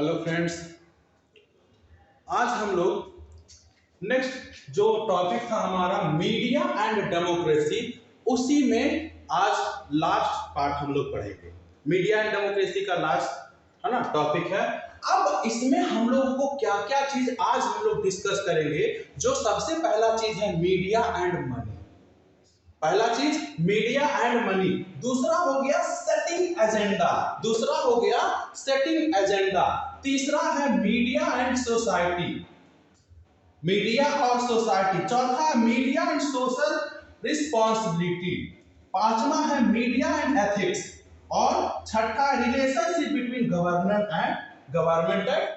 Hello friends, आज हम लोग नेक्स्ट जो टॉपिक था हमारा मीडिया एंड डेमोक्रेसी, उसी में आज लास्ट पार्ट हम लोग पढ़ेंगे। मीडिया एंड डेमोक्रेसी का लास्ट है ना टॉपिक है। अब इसमें हम लोगों को क्या क्या चीज आज हम लोग डिस्कस करेंगे। जो सबसे पहला चीज है मीडिया एंड मनी। पहला चीज मीडिया एंड मनी, दूसरा हो गया सेटिंग एजेंडा, दूसरा हो गया सेटिंग एजेंडा, तीसरा है मीडिया एंड सोसाइटी, मीडिया और सोसाइटी, चौथा मीडिया एंड सोशल रिस्पॉन्सिबिलिटी, पांचवा है मीडिया एंड एथिक्स, और छठा relationship between government and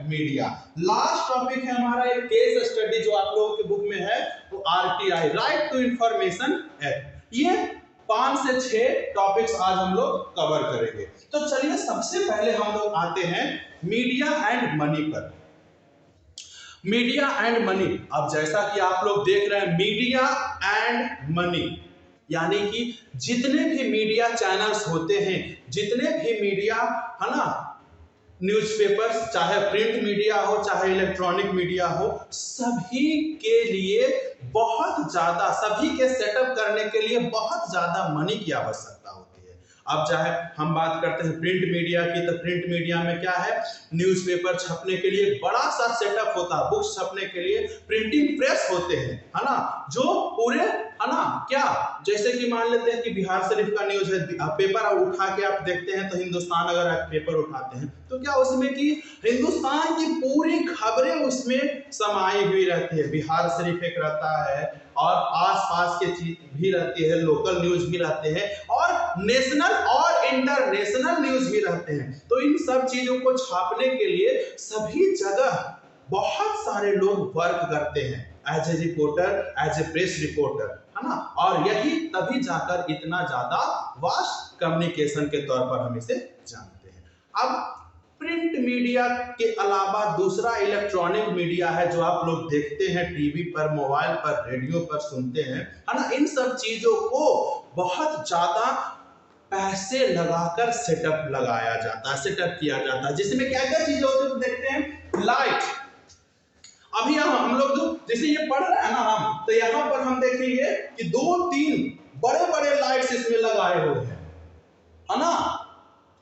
media. Last topic है हमारा एक केस स्टडी जो आप लोगों के बुक में है, वो RTI, right to information act. ये 5 से 6 टॉपिक्स आज हम लोग कवर करेंगे। तो चलिए सबसे पहले हम लोग आते हैं मीडिया एंड मनी पर। मीडिया एंड मनी, अब जैसा कि आप लोग देख रहे हैं मीडिया एंड मनी, यानी कि जितने भी मीडिया चैनल्स होते हैं, जितने भी मीडिया है ना, न्यूज़पेपर्स, चाहे प्रिंट मीडिया हो चाहे इलेक्ट्रॉनिक मीडिया हो, सभी के लिए बहुत ज्यादा, सभी के सेटअप करने के लिए बहुत ज्यादा मनी की आवश्यकता होती है। अब चाहे हम बात करते हैं प्रिंट मीडिया की, तो प्रिंट मीडिया में क्या है, न्यूज़पेपर छपने के लिए बड़ा सा सेटअप होता है, बुक्स छपने के लिए प्रिंटिंग प्रेस होते हैं, है ना, जो पूरे है ना, क्या जैसे कि मान लेते हैं कि बिहार शरीफ का न्यूज है, पेपर उठा के आप देखते हैं तो हिंदुस्तान, अगर आप पेपर उठाते हैं तो क्या उसमें कि हिंदुस्तान की पूरी खबरें उसमें समाई हुई रहती है। बिहार शरीफ एक रहता है और आसपास के चीज भी रहती है, लोकल न्यूज भी रहते हैं और नेशनल और इंटरनेशनल न्यूज भी रहते हैं। तो इन सब चीजों को छापने के लिए सभी जगह बहुत सारे लोग वर्क करते हैं as a reporter, as a press reporter, है ना, और यही तभी जाकर इतना ज्यादा वास्ट कम्युनिकेशन के तौर पर हम इसे जानते हैं। अब प्रिंट मीडिया के अलावा दूसरा इलेक्ट्रॉनिक मीडिया है जो आप लोग देखते हैं टीवी पर, मोबाइल पर, रेडियो पर सुनते हैं, है ना, इन सब चीजों को बहुत ज्यादा पैसे लगाकर सेटअप लगाया जाता है, सेटअप किया जाता है, जिसमें क्या क्या चीजें होती है देखते हैं। लाइट, अभी हम लोग जो जैसे ये पढ़ रहे हैं ना हम, तो यहाँ पर हम देखेंगे कि 2-3 बड़े बड़े लाइट्स इसमें लगाए हुए हैं, है ना,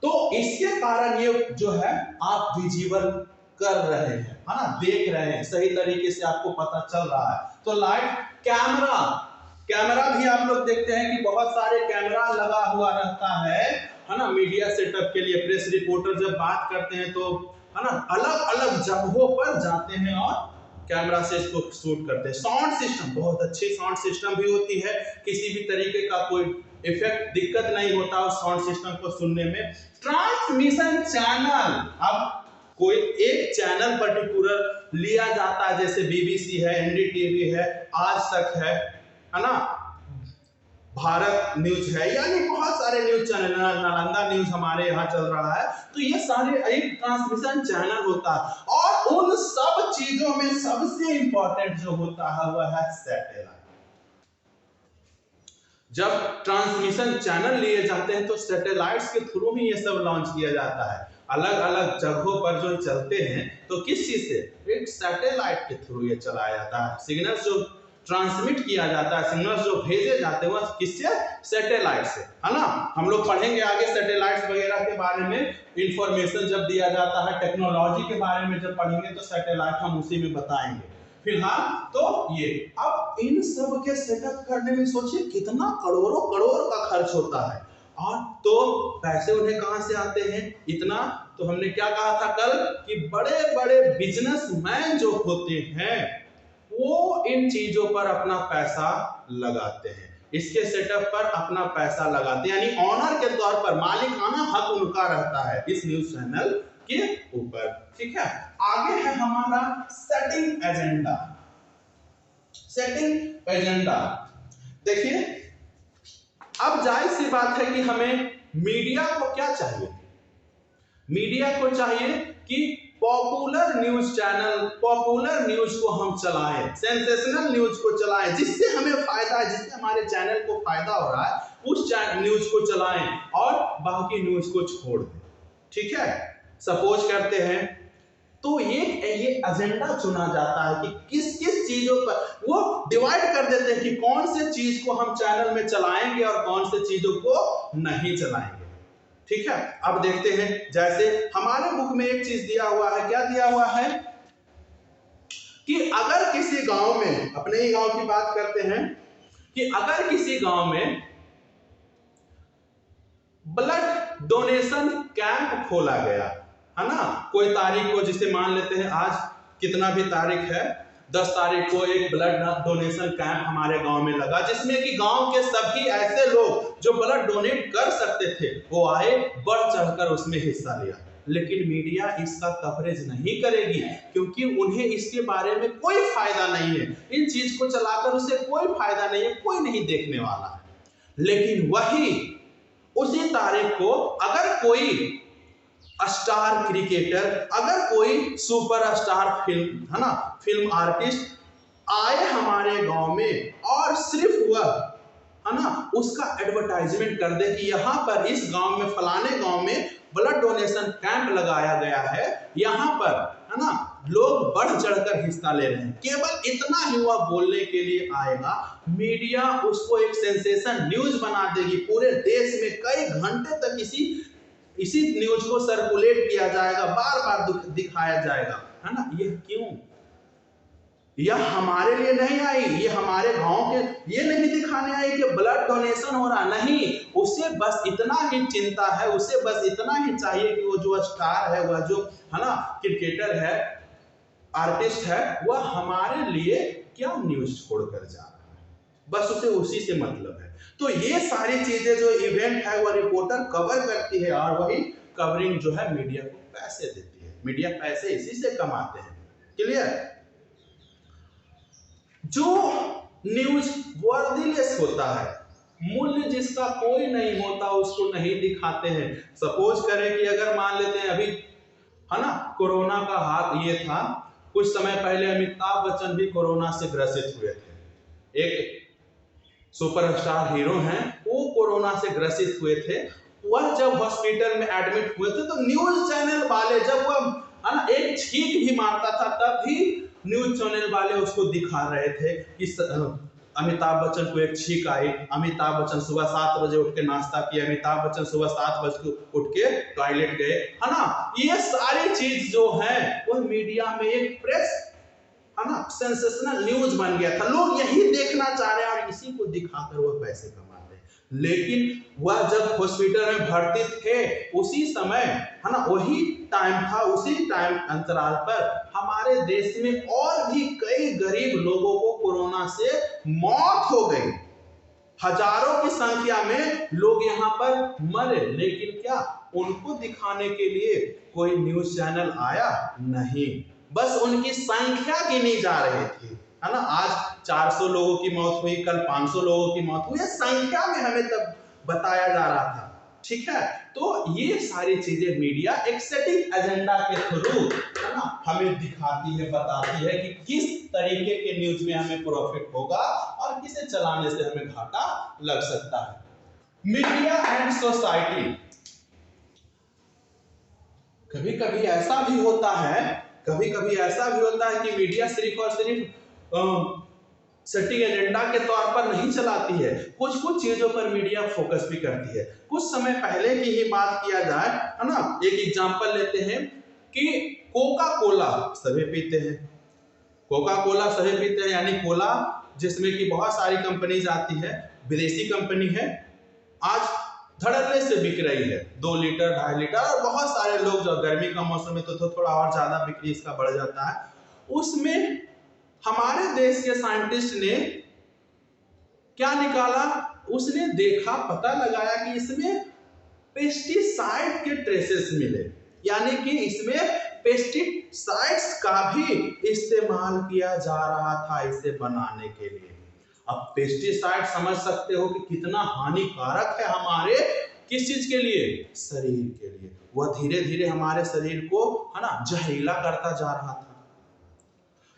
तो इसके कारण ये जो है आप विजिबल कर रहे हैं, है ना, देख रहे हैं, सही तरीके से आपको पता चल रहा है। तो लाइट, कैमरा, कैमरा भी आप लोग देखते हैं कि बहुत सारे कैमरा लगा हुआ रहता है ना, मीडिया सेटअप के लिए। प्रेस रिपोर्टर जब बात करते हैं तो है ना, अलग अलग जगहों पर जाते हैं और कैमरा से इसको शूट करते हैं। साउंड सिस्टम, बहुत अच्छी साउंड सिस्टम भी होती है, किसी भी तरीके का कोई इफेक्ट, दिक्कत नहीं होता उस साउंड सिस्टम को सुनने में। ट्रांसमिशन चैनल, अब कोई एक चैनल पर्टिकुलर लिया जाता है, जैसे बीबीसी है, एनडीटीवी है, आज तक है ना, भारत न्यूज है, यानी बहुत सारे न्यूज चैनल, नालंदा न्यूज हमारे यहाँ चल रहा है, तो ये सारे एक ट्रांसमिशन चैनल होता है। और उन सब चीजों में सबसे इंपॉर्टेंट जो होता है वह है सैटेलाइट। जब ट्रांसमिशन चैनल लिए जाते हैं तो सैटेलाइट्स के थ्रू ही ये सब लॉन्च किया जाता है, अलग अलग जगहों पर जो चलते हैं, तो किस चीज से, एक सैटेलाइट के थ्रू ये चलाया जाता है। सिग्नल्स जो ट्रांसमिट किया जाता है, सिग्नल्स जो भेजे जाते हैं वह किससे, सैटेलाइट से, है ना। हम लोग पढ़ेंगे आगे सैटेलाइट्स वगैरह के बारे में, इंफॉर्मेशन जब दिया जाता है, टेक्नोलॉजी के बारे में जब पढ़ेंगे तो सैटेलाइट हम उसी में बताएंगे। फिलहाल तो ये, अब इन सब के सेटअप करने में सोचिए कितना करोड़ों करोड़ का खर्च होता है, और तो पैसे उन्हें कहां से आते हैं इतना। तो हमने क्या कहा था कल कि बड़े बड़े बिजनेसमैन जो होते हैं वो इन चीजों पर अपना पैसा लगाते हैं, इसके सेटअप पर अपना पैसा लगाते हैं, यानी ऑनर के तौर पर मालिकाना हक उनका रहता है इस न्यूज चैनल के ऊपर। ठीक है, आगे है हमारा सेटिंग एजेंडा। सेटिंग एजेंडा देखिए, अब जाहिर सी बात है कि हमें मीडिया को क्या चाहिए, मीडिया को चाहिए कि popular news channel, popular news को हम चलाएं, सेंसेशनल न्यूज को चलाएं, जिससे हमें फायदा है, जिससे हमारे चैनल को फायदा हो रहा है, उस न्यूज को चलाएं और बाकी न्यूज को छोड़ दें। ठीक है, सपोज करते हैं तो ये एजेंडा चुना जाता है कि किस किस चीजों पर, वो डिवाइड कर देते हैं कि कौन से चीज को हम चैनल में चलाएंगे और कौन से चीजों को नहीं चलाएंगे। ठीक है, अब देखते हैं, जैसे हमारे बुक में एक चीज दिया हुआ है, क्या दिया हुआ है कि अगर किसी गांव में, अपने ही गांव की बात करते हैं, कि अगर किसी गांव में ब्लड डोनेशन कैंप खोला गया है ना, कोई तारीख को, जिसे मान लेते हैं आज कितना भी तारीख है, 10 तारीख को एक ब्लड डोनेशन कैंप हमारे गांव में लगा, जिसमें कि गांव के सभी ऐसे लोग जो ब्लड डोनेट कर सकते थे वो आए, बढ़ चढ़कर उसमें हिस्सा लिया। लेकिन मीडिया इसका कवरेज नहीं करेगी क्योंकि उन्हें इसके बारे में कोई फायदा नहीं है, इन चीज को चलाकर उसे कोई फायदा नहीं है, कोई नहीं देखने वाला है। लेकिन वही उसी तारीख को अगर कोई स्टार क्रिकेटर, अगर कोई सुपरस्टार फिल्म, है ना, फिल्म आर्टिस्ट आए हमारे गांव में और सिर्फ वह, है ना, उसका एडवर्टाइजमेंट कर दे कि यहाँ पर इस गांव में, फलाने गांव में ब्लड डोनेशन कैंप लगाया गया है, यहाँ पर, है ना, लोग बढ़ चढ़कर हिस्सा ले रहे हैं, केवल इतना ही वह बोलने के लिए आएगा, मीडिया उसको एक सेंसेशन न्यूज बना देगी, पूरे देश में कई घंटे तक इसी न्यूज को सर्कुलेट किया जाएगा, बार बार दिखाया जाएगा, है ना। यह क्यों? यह हमारे लिए नहीं आई, ये हमारे गांव के ये नहीं दिखाने आई कि ब्लड डोनेशन हो रहा, नहीं, उसे बस इतना ही चिंता है, उसे बस इतना ही चाहिए कि वो जो स्टार है, वह जो, है ना, क्रिकेटर है, आर्टिस्ट है, वह हमारे लिए क्या न्यूज छोड़कर जा रहा है, बस उसे उसी से मतलब है। तो ये सारी चीजें जो इवेंट है वह रिपोर्टर कवर करती है और वही कवरिंग जो है मीडिया को पैसे देती है, मीडिया पैसे इसी से कमाते हैं। क्लियर? जो न्यूज वर्दीलेस होता है, मूल्य जिसका कोई नहीं होता, उसको नहीं दिखाते हैं। सपोज करें कि अगर मान लेते हैं अभी, है ना, कोरोना का हाथ ये था, कुछ समय पहले अमिताभ बच्चन भी कोरोना से ग्रसित हुए थे, एक सुपरस्टार हीरो हैं, वो कोरोना से ग्रसित हुए थे। वह जब हॉस्पिटल में एडमिट हुए थे तो न्यूज चैनल वाले, जब वह, है ना, एक छींक भी मारता था तब भी न्यूज चैनल वाले उसको दिखा रहे थे कि अमिताभ बच्चन को एक छींक आई, अमिताभ बच्चन सुबह 7 बजे उठ के नाश्ता किया, अमिताभ बच्चन सुबह 7 बजे उठ के टॉयलेट गए, है ना। ये सारी चीज जो है वो मीडिया में एक प्रेस, है ना, सेंसेशनल न्यूज बन गया था, लोग यही देखना चाह रहे हैं और इसी को दिखाकर वह पैसे कमाते हैं। लेकिन वह जब हॉस्पिटल में भर्ती थे उसी समय, है ना, वही टाइम था, उसी टाइम अंतराल पर हमारे देश में और भी कई गरीब लोगों को कोरोना से मौत हो गई, हजारों की संख्या में लोग यहाँ पर मरे, लेकिन क्या उनको दिखाने के लिए कोई न्यूज चैनल आया? नहीं, बस उनकी संख्या गिनी जा रही थी, है ना। आज 400 लोगों की मौत हुई, कल 500 लोगों की मौत हुई, संख्या में हमें तब बताया जा रहा था। ठीक है, तो ये सारी चीजें मीडिया एक सेटिंग एजेंडा के थ्रू, है ना, हमें दिखाती है, बताती है कि किस तरीके के न्यूज में हमें प्रॉफिट होगा और किसे चलाने से हमें घाटा लग सकता है। मीडिया एंड सोसाइटी, कभी कभी ऐसा भी होता है, कभी कभी ऐसा भी होता है कि मीडिया सिर्फ और सिर्फ सेटिंग एजेंडा के तौर पर नहीं चलाती है, कुछ कुछ चीजों पर मीडिया फोकस भी करती है। कुछ समय पहले की ही बात किया जाए, है ना, एक एग्जांपल लेते हैं कि कोका कोला सभी पीते हैं, कोका कोला सभी पीते हैं, यानी कोला जिसमें कि बहुत सारी कंपनीज आती है, विदेशी कंपनी है, आज धड़ल्ले से बिक रही है, 2 लीटर 2.5 लीटर, और बहुत सारे लोग, जो गर्मी का मौसम में तो थोड़ा और ज्यादा बिक्री इसका बढ़ जाता है। उसमें हमारे देश के साइंटिस्ट ने क्या निकाला, उसने देखा, पता लगाया कि इसमें पेस्टिसाइड के ट्रेसेस मिले, यानी कि इसमें पेस्टिसाइड्स का भी इस्तेमाल किया जा रहा था इसे बनाने के लिए। अब पेस्टिसाइड समझ सकते हो कि कितना हानिकारक है हमारे किस चीज के लिए? शरीर के लिए। वह धीरे धीरे हमारे शरीर को, है ना, जहरीला करता जा रहा था।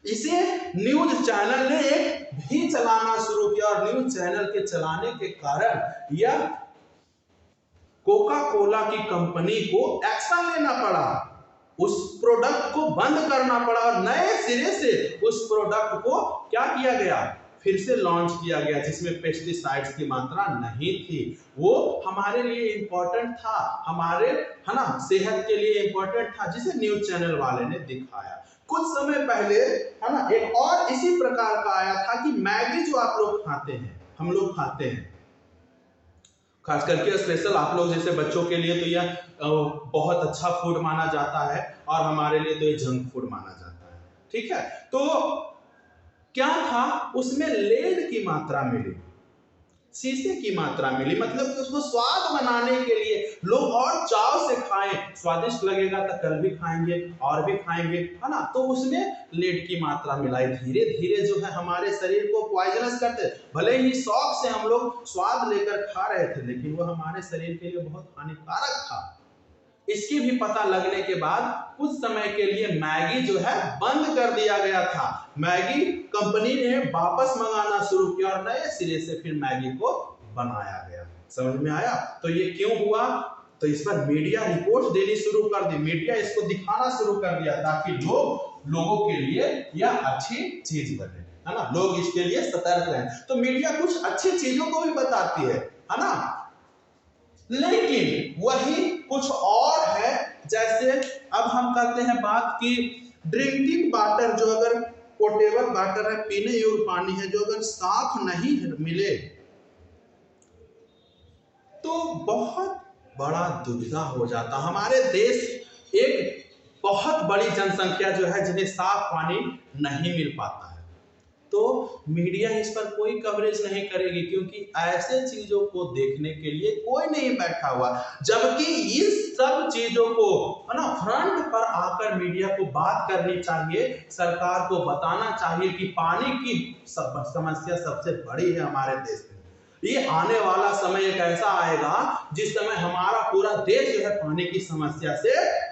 इसे न्यूज चैनल ने एक भी चलाना शुरू किया और न्यूज चैनल के चलाने के कारण यह कोका कोला की कंपनी को एक्शन लेना पड़ा। उस प्रोडक्ट को बंद करना पड़ा और नए सिरे से उस प्रोडक्ट को क्या किया गया, फिर से लॉन्च किया गया, जिसमें पेस्टिसाइड्स की मात्रा नहीं थी। वो हमारे लिए इंपॉर्टेंट था, हमारे है ना सेहत के लिए इंपॉर्टेंट था, जिसे न्यूज चैनल वाले ने दिखाया। कुछ समय पहले है ना एक और इसी प्रकार का आया था कि मैगी जो आप लोग खाते हैं, हम लोग खाते हैं, खास करके स्पेशल आप लोग जैसे बच्चों के लिए तो यह बहुत अच्छा फूड माना जाता है और हमारे लिए तो ये जंक फूड माना जाता है। ठीक है, तो क्या था उसमें लेड की मात्रा मिली, शीशे की मात्रा मिली, मतलब कि उसको स्वाद बनाने के लिए लोग और चाव से खाएं, स्वादिष्ट लगेगा तो कल भी खाएंगे और भी खाएंगे, है ना। तो उसमें लेड की मात्रा मिलाई, धीरे धीरे जो है हमारे शरीर को पॉइजनस करते। भले ही शौक से हम लोग स्वाद लेकर खा रहे थे, लेकिन वो हमारे शरीर के लिए बहुत हानिकारक था। इसकी भी पता लगने के बाद कुछ समय के लिए मैगी जो है बंद कर दिया गया था। मैगी कंपनी ने वापस मंगाना शुरू किया और नए सिरे से फिर मैगी को बनाया गया। समझ में आया? तो ये क्यों हुआ? तो इस पर मीडिया रिपोर्ट देनी शुरू कर दी, मीडिया इसको दिखाना शुरू कर दिया ताकि लोगों के लिए यह अच्छी चीज बने, है ना, लोग इसके लिए सतर्क रहें। तो मीडिया कुछ अच्छी चीजों को भी बताती है ना, लेकिन वही कुछ और है। जैसे अब हम करते हैं बात की ड्रिंकिंग वाटर, जो अगर पोर्टेबल वाटर है, पीने योग्य पानी है, जो अगर साफ नहीं मिले तो बहुत बड़ा दुविधा हो जाता। हमारे देश एक बहुत बड़ी जनसंख्या जो है जिन्हें साफ पानी नहीं मिल पाता है, तो मीडिया इस पर कोई कवरेज नहीं करेगी, क्योंकि ऐसे चीजों को देखने के लिए कोई नहीं बैठा हुआ। जबकि इस सब चीजों को है ना फ्रंट पर आकर मीडिया को बात करनी चाहिए, सरकार को बताना चाहिए कि पानी की समस्या सबसे बड़ी है हमारे देश में। ये आने वाला समय एक ऐसा आएगा जिस समय हमारा पूरा देश जो है पानी की समस्या से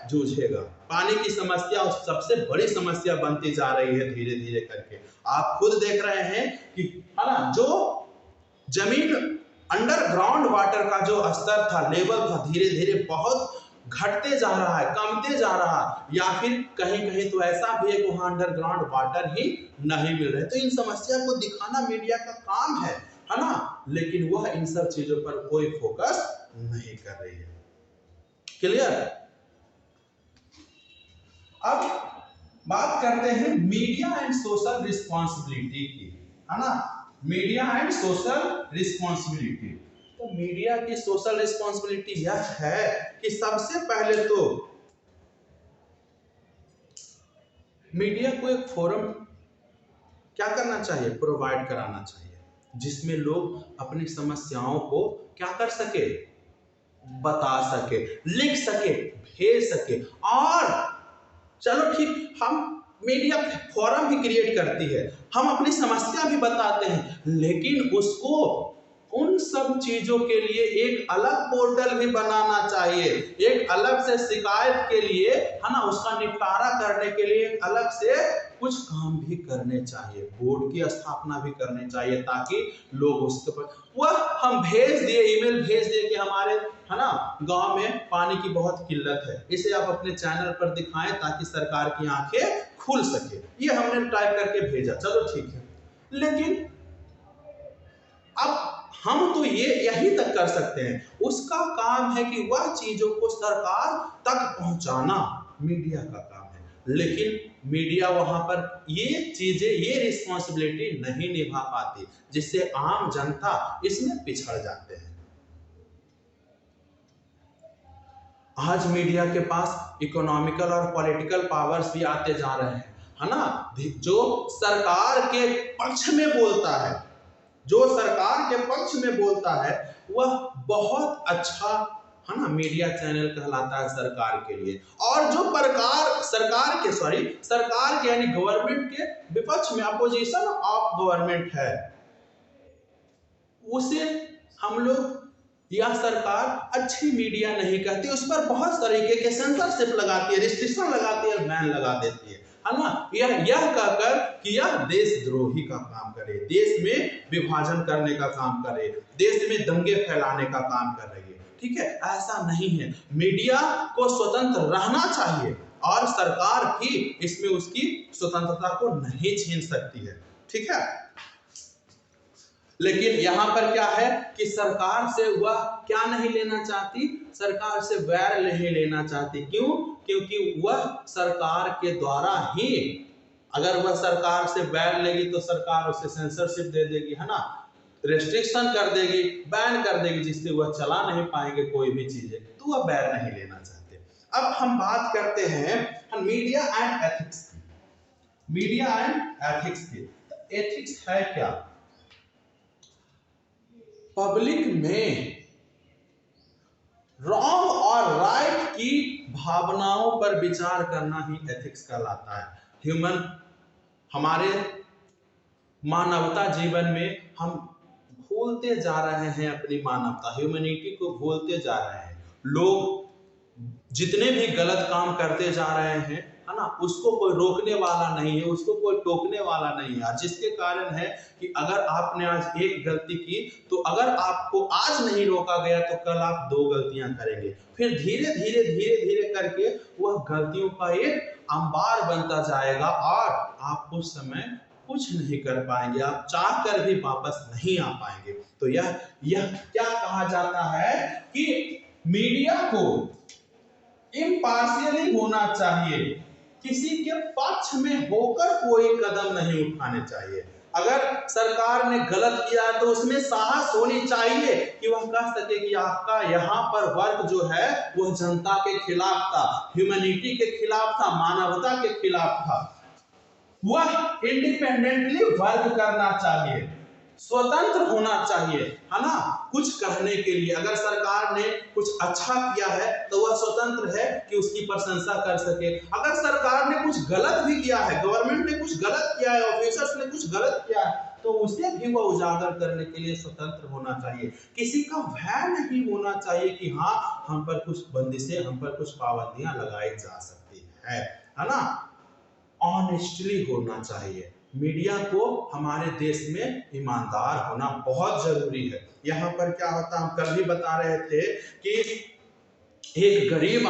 जूझेगा। पानी की समस्या सबसे बड़ी समस्या बनती जा रही है धीरे धीरे करके। आप खुद देख रहे हैं कि है ना, जो जमीन अंडरग्राउंड वाटर का जो स्तर था, लेवल था, धीरे धीरे बहुत घटते जा रहा है, कमते जा रहा है, या फिर कहीं कहीं तो ऐसा भी है कि वहां अंडरग्राउंड वाटर ही नहीं मिल रहे। तो इन समस्या को दिखाना मीडिया का काम है ना, लेकिन वह इन सब चीजों पर कोई फोकस नहीं कर रही है। क्लियर? अब बात करते हैं मीडिया एंड सोशल रिस्पॉन्सिबिलिटी की, है ना, मीडिया एंड सोशल रिस्पॉन्सिबिलिटी। तो मीडिया की सोशल रिस्पॉन्सिबिलिटी यह है कि सबसे पहले तो मीडिया को एक फोरम क्या करना चाहिए, प्रोवाइड कराना चाहिए, जिसमें लोग अपनी समस्याओं को क्या कर सके, बता सके, लिख सके, भेज सके। और चलो ठीक, हम मीडिया फोरम भी क्रिएट करती है, हम अपनी समस्या भी बताते हैं, लेकिन उसको उन सब चीजों के लिए एक अलग पोर्टल भी बनाना चाहिए, एक अलग से शिकायत के लिए, है ना, उसका निपटारा करने के लिए अलग से कुछ काम भी करने चाहिए, बोर्ड की स्थापना भी करनी चाहिए, ताकि लोग उसके पर वह हम भेज दिए, ईमेल भेज दिए कि हमारे है ना गांव में पानी की बहुत किल्लत है, इसे आप अपने चैनल पर दिखाएं ताकि सरकार की आंखें खुल सके। ये हमने टाइप करके भेजा, चलो ठीक है, लेकिन अब हम तो ये यही तक कर सकते हैं। उसका काम है कि वह चीजों को सरकार तक पहुंचाना मीडिया का काम है, लेकिन मीडिया वहां पर ये चीजें, ये रिस्पॉन्सिबिलिटी नहीं निभा पाती, जिससे आम जनता इसमें पिछड़ जाते हैं। आज मीडिया के पास इकोनॉमिकल और पॉलिटिकल पावर्स भी आते जा रहे हैं, है ना, जो सरकार के पक्ष में बोलता है, जो सरकार के पक्ष में बोलता है, वह बहुत अच्छा है ना मीडिया चैनल कहलाता है सरकार के लिए। और जो सरकार के यानी गवर्नमेंट के विपक्ष में, अपोजिशन ऑफ गवर्नमेंट है, उसे हम लोग या सरकार अच्छी मीडिया नहीं कहती, उस पर बहुत तरीके के सेंसरशिप लगाती है, रिस्ट्रिक्शन लगाती है, बैन लगा देती है ना, यह कहकर कि यह देशद्रोही का काम करे, देश में विभाजन करने का काम करे, देश में दंगे फैलाने का काम कर रही है। ठीक है, ऐसा नहीं है, मीडिया को स्वतंत्र रहना चाहिए, और सरकार भी इसमें उसकी स्वतंत्रता को नहीं छीन सकती है। ठीक है, लेकिन यहां पर क्या है कि सरकार से वह क्या नहीं लेना चाहती, सरकार से वैर नहीं लेना चाहती। क्यों? क्योंकि वह सरकार के द्वारा ही, अगर वह सरकार से वैर लेगी तो सरकार उसे सेंसरशिप दे देगी, है ना, रेस्ट्रिक्शन कर देगी, बैन कर देगी, जिससे वह चला नहीं पाएंगे कोई भी चीजें, तो वह बैर नहीं लेना चाहते। अब हम बात करते हैं मीडिया एंड एथिक्स की। मीडिया एंड एथिक्स की एथिक्स है क्या? पब्लिक में रॉन्ग और राइट की भावनाओं पर विचार करना ही एथिक्स कहलाता है। हमारे मानवता जीवन में हम भूलते जा रहे हैं अपनी मानवता, ह्यूमैनिटी को भूलते जा रहे हैं। लोग जितने भी गलत काम करते जा रहे हैं, है ना, उसको कोई रोकने वाला नहीं है, उसको कोई टोकने वाला नहीं है, जिसके कारण है कि अगर आपने आज एक गलती की तो अगर आपको आज नहीं रोका गया तो कल आप 2 गलतियां करेंगे, फिर धीरे धीरे धीरे धीरे करके वह गलतियों का एक अंबार बनता जाएगा और आप उस समय कुछ नहीं कर पाएंगे, आप चाह कर भी वापस नहीं आ पाएंगे। तो यह क्या कहा जाता है कि मीडिया को इम्पार्शियली होना चाहिए, किसी के पक्ष में होकर कोई कदम नहीं उठाने चाहिए। अगर सरकार ने गलत किया है तो उसमें साहस होनी चाहिए कि वह कह सके कि आपका यहाँ पर वर्क जो है वह जनता के खिलाफ था, ह्यूमैनिटी के खिलाफ था, मानवता के खिलाफ था। वह इंडिपेंडेंटली वर्क करना चाहिए, स्वतंत्र होना चाहिए, है ना, कुछ कहने के लिए। अगर सरकार ने कुछ अच्छा किया है तो वह स्वतंत्र है कि उसकी प्रशंसा कर सके। अगर सरकार ने कुछ गलत भी किया है, गवर्नमेंट ने कुछ गलत किया है, ऑफिसर्स ने कुछ गलत किया है, तो उसे भी वह उजागर करने के लिए स्वतंत्र होना चाहिए। किसी का भय नहीं होना चाहिए कि हाँ हम पर कुछ बंदिशें, हम पर कुछ पाबंदियां लगाई जा सकती है ना। ऑनेस्टली होना चाहिए। मीडिया को हमारे देश में ईमानदार होना बहुत जरूरी है। यहाँ पर क्या होता, हम कल भी बता रहे थे कि एक गरीब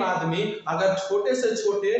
आदमी अगर छोटे से छोटे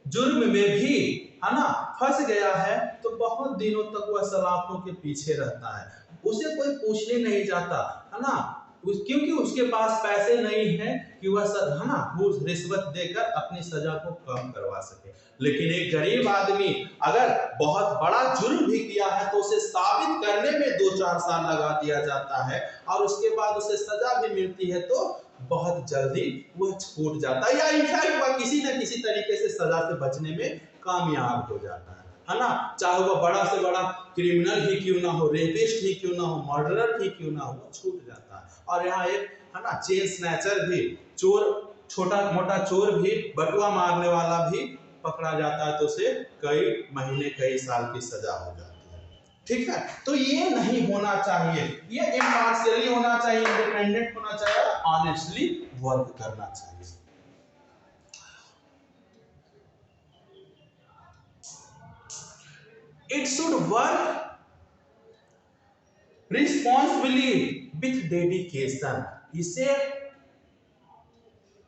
जुर्म में भी, है ना, फंस गया है तो बहुत दिनों तक वह सलाखों के पीछे रहता है, उसे कोई पूछने नहीं जाता, है ना, क्योंकि उसके पास पैसे नहीं है कि वह है ना घूस रिश्वत देकर अपनी सजा को कम करवा सके। लेकिन एक गरीब आदमी अगर बहुत बड़ा जुर्म भी किया है तो उसे साबित करने में 2-4 साल लगा दिया जाता है और उसके बाद उसे सजा भी मिलती है तो बहुत जल्दी वह छूट जाता है, या इनफैक्ट वह किसी न किसी तरीके से सजा से बचने में कामयाब हो जाता है ना। चाहे वह बड़ा से बड़ा क्रिमिनल ही क्यों ना हो, रेपिस्ट ही क्यों ना हो, मर्डरर ही क्यों ना हो, वो छूट जाता है। और यहाँ एक, है ना, चेन स्नैचर भी, चोर, छोटा मोटा चोर भी, बटुआ मारने वाला भी पकड़ा जाता है तो उसे कई महीने कई साल की सजा हो जाती है। ठीक है, तो ये नहीं होना चाहिए, ये इम्पार्शियली होना चाहिए, इंडिपेंडेंट होना चाहिए, ऑनेस्टली वर्क करना चाहिए। It should work responsibly with dedication. इसे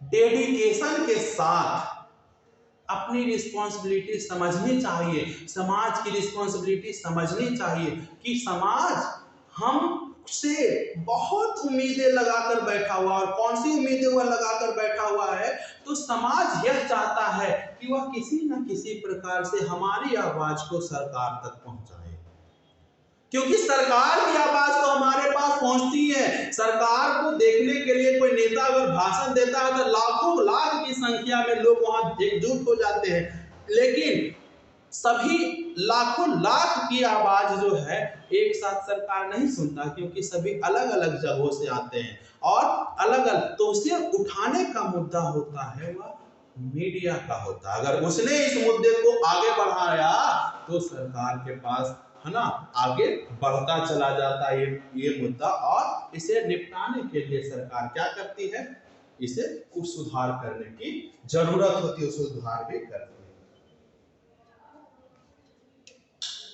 डेडिकेशन के साथ अपनी रिस्पॉन्सिबिलिटी समझनी चाहिए, समाज की रिस्पॉन्सिबिलिटी समझनी चाहिए कि समाज हमसे बहुत उम्मीदें लगाकर बैठा हुआ, और कौन सी उम्मीदें वह लगाकर बैठा हुआ है, तो समाज यह चाहता है कि वह किसी न किसी प्रकार से हमारी आवाज को सरकार तक पहुंचाए, क्योंकि सरकार की आवाज तो हमारे पास पहुंचती है। सरकार को देखने के लिए कोई नेता अगर भाषण देता है तो लाखों लाख की संख्या में लोग वहां एकजुट हो जाते हैं, लेकिन सभी लाखों लाख की आवाज जो है एक साथ सरकार नहीं सुनता, क्योंकि सभी अलग अलग जगहों से आते हैं और अलग अलग, तो उसे उठाने का मुद्दा होता है वह मीडिया का होता है। अगर उसने इस मुद्दे को आगे बढ़ाया तो सरकार के पास, है ना, आगे बढ़ता चला जाता है ये मुद्दा, और इसे निपटाने के लिए सरकार क्या करती है, इसे कुछ सुधार करने की जरूरत होती है, सुधार भी करती है।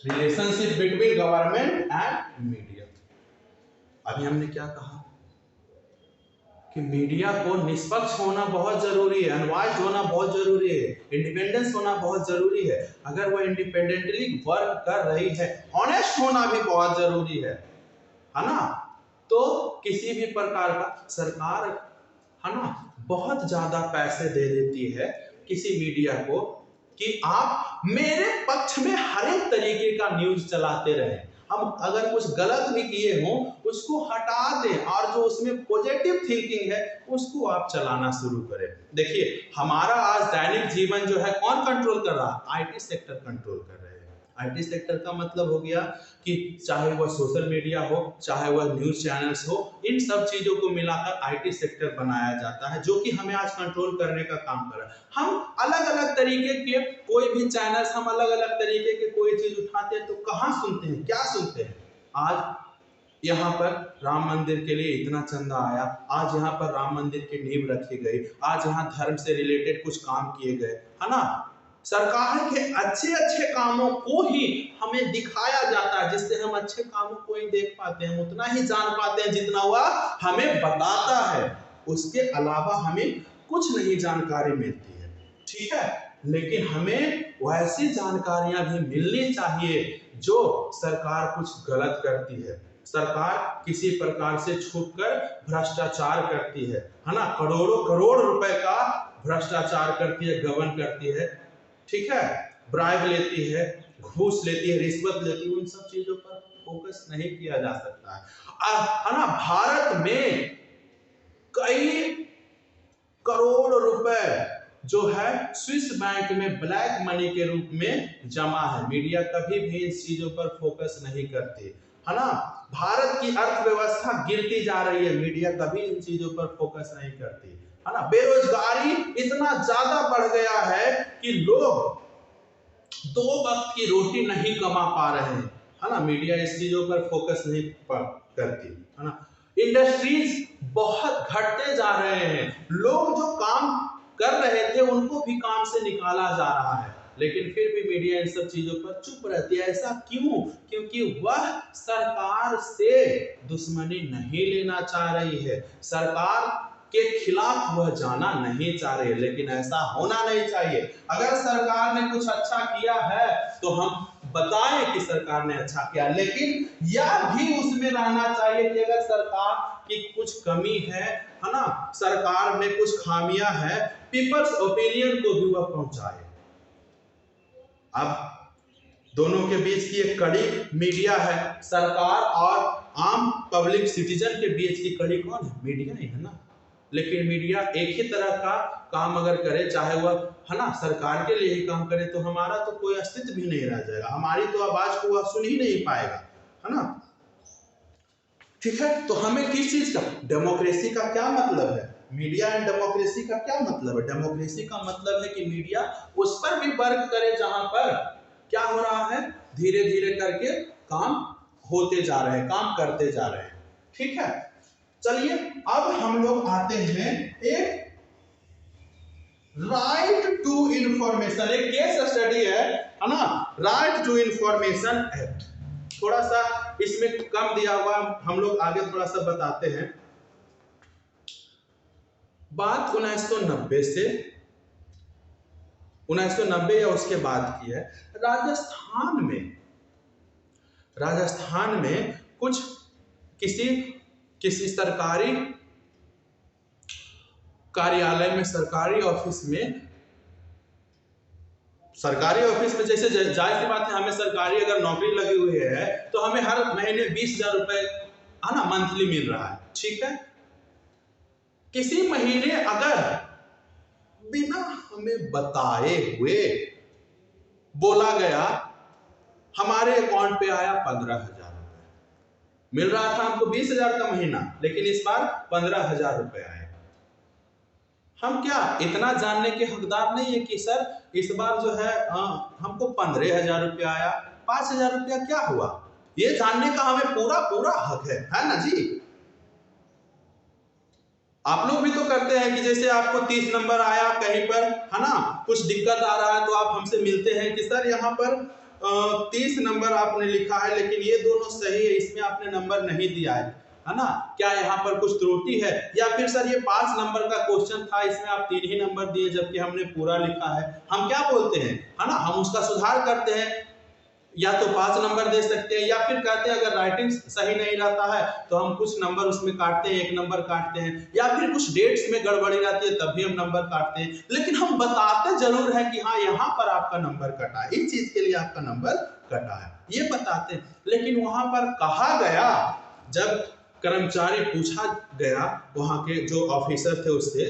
Relationship between government and media. अभी हमने क्या कहा कि मीडिया को निष्पक्ष होना बहुत जरूरी है, अनवाइज्ड होना बहुत जरूरी है, इंडिपेंडेंस होना बहुत जरूरी है। अगर वो इंडिपेंडेंटली वर्क कर रही है, ऑनेस्ट होना भी बहुत जरूरी है ना। तो किसी भी प्रकार का सरकार है ना बहुत ज्यादा पैसे दे देती है किसी मीडिया को कि आप मेरे पक्ष में हर एक तरीके का न्यूज चलाते रहे। हम अगर कुछ गलत भी किए हों उसको हटा दें और जो उसमें पॉजिटिव थिंकिंग है उसको आप चलाना शुरू करें। देखिए हमारा आज दैनिक जीवन जो है कौन कंट्रोल कर रहा है? आईटी सेक्टर कंट्रोल कर रहे हैं। आईटी सेक्टर का मतलब हो गया कि चाहे वह सोशल मीडिया हो, चाहे वह न्यूज चैनल्स हो, इन सब चीजों को मिलाकर आईटी सेक्टर बनाया जाता है जो कि हमें आज कंट्रोल करने का काम कर रहा है। हम अलग अलग तरीके के कोई भी चैनल्स, हम अलग अलग तरीके के कोई चीज उठाते हैं तो कहाँ सुनते हैं, क्या सुनते हैं? आज यहाँ पर राम मंदिर के लिए इतना चंदा आया, आज यहाँ पर राम मंदिर की नींव रखी गई, आज यहाँ धर्म से रिलेटेड कुछ काम किए गए, है ना। सरकार के अच्छे अच्छे कामों को ही हमें दिखाया जाता है, जिससे हम अच्छे कामों को ही देख पाते हैं, उतना ही जान पाते हैं जितना वह हमें बताता है। उसके अलावा हमें कुछ नहीं जानकारी मिलती है, ठीक है। लेकिन हमें वैसी जानकारियां भी मिलनी चाहिए जो सरकार कुछ गलत करती है, सरकार किसी प्रकार से छुपकर भ्रष्टाचार करती है ना, करोड़ों करोड़ रुपए का भ्रष्टाचार करती है, गबन करती है, ठीक है, ब्राइब लेती है, घूस लेती है, रिश्वत लेती है। उन सब चीजों पर फोकस नहीं किया जा सकता है ना। भारत में कई करोड़ रुपए जो है स्विस बैंक में ब्लैक मनी के रूप में जमा है। मीडिया कभी भी इन चीजों पर फोकस नहीं करती, है ना। भारत की अर्थव्यवस्था गिरती जा रही है, मीडिया कभी इन चीजों पर फोकस नहीं करती, है ना। बेरोजगारी इतना ज्यादा बढ़ गया है कि लोग 2 वक्त की रोटी नहीं कमा पा रहे हैं, है ना। मीडिया इस चीजों पर फोकस नहीं करती, है ना। इंडस्ट्रीज बहुत घटते जा रहे हैं, लोग जो काम कर रहे थे उनको भी काम से निकाला जा रहा है, लेकिन फिर भी मीडिया इन सब चीजों पर चुप रहती है। ऐसा क्यों? क्योंकि वह सरकार से दुश्मनी नहीं लेना चाह रही है, सरकार के खिलाफ वह जाना नहीं चाह रही है। लेकिन ऐसा होना नहीं चाहिए। अगर सरकार ने कुछ अच्छा किया है तो हम बताएं कि सरकार ने अच्छा किया, लेकिन यह भी उसमें रहना चाहिए कि अगर सरकार की कुछ कमी है ना, सरकार में कुछ खामियां हैं, पीपल्स ओपिनियन को भी वह पहुंचाए। अब दोनों के बीच की एक कड़ी मीडिया है, सरकार और आम पब्लिक सिटीजन के बीच की कड़ी कौन है? मीडिया ही है ना। लेकिन मीडिया एक ही तरह का काम अगर करे, चाहे वह है ना सरकार के लिए ही काम करे, तो हमारा तो कोई अस्तित्व भी नहीं रह जाएगा, हमारी तो आवाज को वह सुन ही नहीं पाएगा, है ना। ठीक है, तो हमें किस चीज का, डेमोक्रेसी का क्या मतलब है? मीडिया एंड डेमोक्रेसी का क्या मतलब है? डेमोक्रेसी का मतलब है कि मीडिया उस पर भी वर्क करे जहां पर क्या हो रहा है, धीरे धीरे करके काम होते जा रहे हैं, काम करते जा रहे हैं। ठीक है, चलिए अब हम लोग आते हैं एक राइट टू इंफॉर्मेशन, एक केस स्टडी है ना, राइट टू इंफॉर्मेशन एक्ट। थोड़ा सा इसमें कम दिया हुआ, हम लोग आगे थोड़ा सा बताते हैं। बात 1990 से 1990 या उसके बाद की है। राजस्थान में कुछ किसी सरकारी कार्यालय में, सरकारी ऑफिस में जैसे जाहिर सी बात है, हमें सरकारी अगर नौकरी लगी हुई है तो हमें हर महीने 20,000 रुपए है ना मंथली मिल रहा है। ठीक है, किसी महीने अगर बिना हमें बताए हुए बोला गया हमारे अकाउंट पे आया 15,000 रुपए, मिल रहा था हमको 20,000 का महीना, लेकिन इस बार 15,000 रुपए आए। हम क्या इतना जानने के हकदार नहीं है कि सर इस बार जो है हमको 15,000 रुपया आया, 5,000 रुपया क्या हुआ? ये जानने का हमें पूरा हक है ना जी। आप लोग भी तो करते हैं कि जैसे आपको 30 नंबर आया कहीं पर, है ना, कुछ दिक्कत आ रहा है तो आप हमसे मिलते हैं कि सर यहाँ पर 30 नंबर आपने लिखा है लेकिन ये दोनों सही है, इसमें आपने नंबर नहीं दिया है। है ना, क्या यहाँ पर कुछ त्रुटि है, या फिर सर ये 5 नंबर का क्वेश्चन था, इसमें आप 3 ही नंबर दिए जबकि हमने पूरा लिखा है। हम क्या बोलते हैं, है ना, हम उसका सुधार करते हैं, या तो 5 नंबर दे सकते हैं, या फिर कहते हैं अगर राइटिंग सही नहीं रहता है तो हम कुछ नंबर उसमें काटते हैं, 1 नंबर काटते हैं, या फिर कुछ डेट्स में गड़बड़ी रहती है तब भी हम नंबर काटते हैं, लेकिन हम बताते जरूर है कि हाँ यहाँ पर आपका नंबर कटा है, इस चीज के लिए आपका नंबर कटा है, ये बताते हैं। लेकिन वहां पर कहा गया, जब कर्मचारी पूछा गया वहां के जो ऑफिसर थे उससे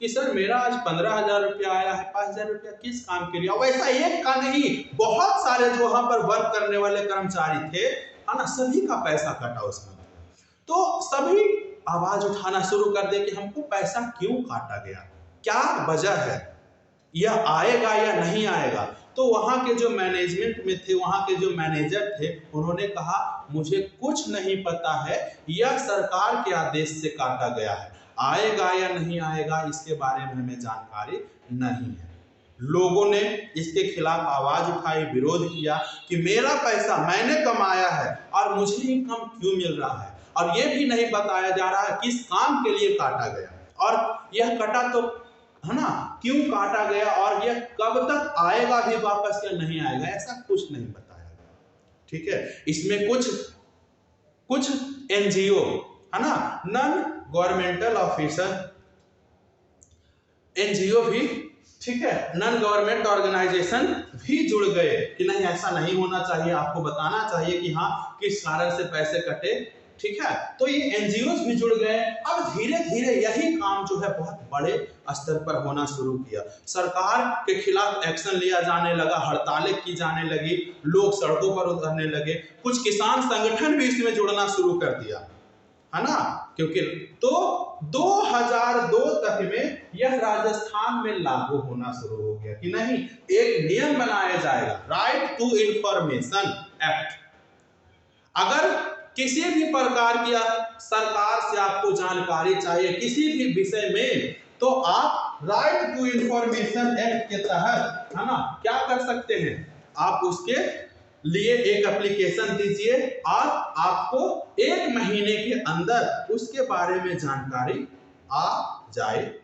कि सर मेरा आज 15,000 रुपया आया है, 5,000 रुपया किस काम के लिए, वैसा एक का नहीं, बहुत सारे जो वहां पर वर्क करने वाले कर्मचारी थे, है ना, सभी का पैसा कटा उसमें। तो सभी आवाज उठाना शुरू कर दे कि हमको पैसा क्यों काटा गया, क्या वजह है, यह आएगा या नहीं आएगा। तो वहां के जो मैनेजमेंट में थे, वहां के जो मैनेजर थे, उन्होंने कहा मुझे कुछ नहीं पता है, यह सरकार के आदेश से काटा गया है, आएगा या नहीं आएगा इसके बारे में हमें जानकारी नहीं है। लोगों ने इसके खिलाफ आवाज उठाई, विरोध किया कि मेरा पैसा मैंने कमाया है और मुझे इनकम क्यों मिल रहा है, और यह भी नहीं बताया जा रहा है किस काम के लिए काटा गया, और यह कटा तो है ना, क्यों काटा गया, और यह कब तक आएगा भी वापस या नहीं आएगा, ऐसा कुछ नहीं बताया गया। ठीक है, इसमें कुछ एनजीओ, है ना, नॉन गवर्नमेंटल ऑफिसर, एनजीओ भी, ठीक है, नॉन गवर्नमेंट ऑर्गेनाइजेशन भी जुड़ गए कि नहीं ऐसा नहीं होना चाहिए, आपको बताना चाहिए कि हाँ किस कारण से पैसे कटे। ठीक है, तो ये एनजीओ भी जुड़ गए। अब धीरे धीरे यही काम जो है बहुत बड़े स्तर पर होना शुरू किया, सरकार के खिलाफ एक्शन लिया जाने लगा, हड़तालें की जाने लगी, लोग सड़कों पर उतरने लगे, कुछ किसान संगठन भी इसमें जुड़ना शुरू कर दिया, है ना, क्योंकि तो 2002 तक में यह राजस्थान में लागू होना शुरू हो गया कि नहीं, एक नियम बनाया जाएगा, राइट टू इंफॉर्मेशन एक्ट। अगर किसी भी प्रकार की सरकार से आपको जानकारी चाहिए किसी भी विषय में, तो आप राइट टू इंफॉर्मेशन एक्ट के तहत, है ना, क्या कर सकते हैं, आप उसके लिए एक एप्लीकेशन दीजिए और आपको 1 महीने के अंदर उसके बारे में जानकारी आ जाएगी।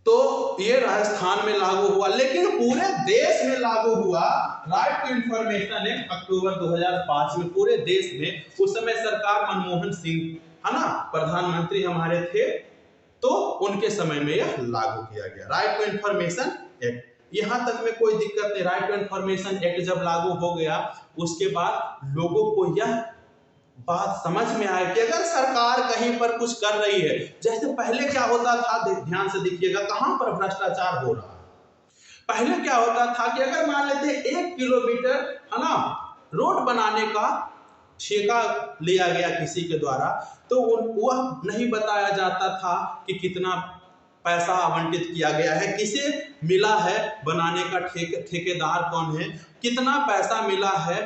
तो ये राजस्थान में लागू हुआ, लेकिन पूरे देश में लागू हुआ राइट टू इंफॉर्मेशन एक्ट अक्टूबर 2005 में पूरे देश में। उस समय सरकार मनमोहन सिंह, है ना, प्रधानमंत्री हमारे थे, तो उनके समय में यह लागू किया गया राइट टू इंफॉर्मेशन एक्ट। यहां तक में कोई दिक्कत नहीं, राइट टू इंफॉर्मेशन एक्ट जब लागू हो गया उसके बाद लोगों को यह बात समझ में आए कि अगर सरकार कहीं पर कुछ कर रही है, जैसे पहले क्या होता था, ध्यान से देखिएगा कहां पर भ्रष्टाचार हो रहा है। पहले क्या होता था कि अगर मान लेते 1 किलोमीटर, है ना, रोड बनाने का ठेका लिया गया किसी के द्वारा, तो वह नहीं बताया जाता था कि कितना पैसा आवंटित किया गया है, किसे मिला है बनाने का, ठेकेदार कौन है, कितना पैसा मिला है,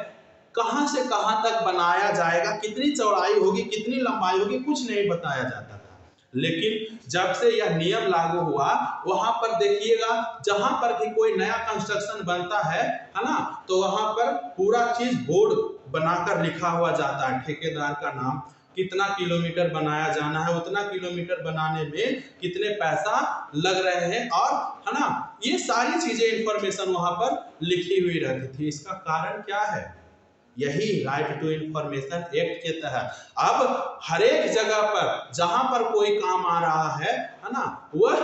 कहां से कहां तक बनाया जाएगा, कितनी चौड़ाई होगी, कितनी लंबाई होगी, कुछ नहीं बताया जाता था। लेकिन जब से यह नियम लागू हुआ, वहां पर देखिएगा जहां पर भी कोई नया कंस्ट्रक्शन बनता है ना, तो वहां पर पूरा चीज बोर्ड बनाकर लिखा हुआ जाता है, ठेकेदार का नाम, कितना किलोमीटर बनाया जाना है, उतना किलोमीटर बनाने में कितने पैसा लग रहे हैं, और है ना, ये सारी चीजें इंफॉर्मेशन वहां पर लिखी हुई रहती थी। इसका कारण क्या है, यही राइट टू इंफॉर्मेशन एक्ट के तहत अब हर एक जगह पर जहां पर कोई काम आ रहा है ना, वह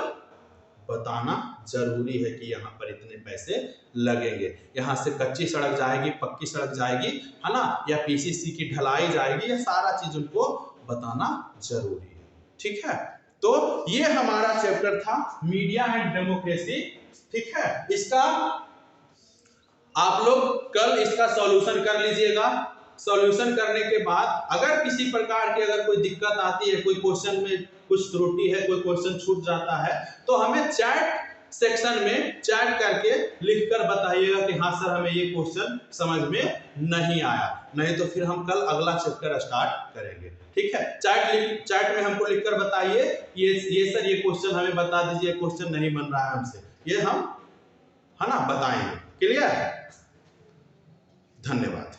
बताना जरूरी है कि यहाँ पर इतने पैसे लगेंगे, यहाँ से कच्ची सड़क जाएगी, पक्की सड़क जाएगी, है ना, या पीसीसी की ढलाई जाएगी, यह सारा चीज उनको बताना जरूरी है। ठीक है, तो ये हमारा चैप्टर था मीडिया एंड डेमोक्रेसी। ठीक है, इसका आप लोग कल इसका सॉल्यूशन कर लीजिएगा। सॉल्यूशन करने के बाद अगर किसी प्रकार की अगर कोई दिक्कत आती है, कोई क्वेश्चन में कुछ त्रुटि है, कोई क्वेश्चन छूट जाता है, तो हमें चैट सेक्शन में चैट करके लिखकर बताइएगा कि हाँ सर हमें ये क्वेश्चन समझ में नहीं आया, नहीं तो फिर हम कल अगला चैप्टर स्टार्ट करेंगे। ठीक है, चैट में हमको लिखकर बताइए ये सर ये क्वेश्चन हमें बता दीजिए, क्वेश्चन नहीं बन रहा है हमसे, ये हम, है ना, बताएंगे। क्लियर है? धन्यवाद।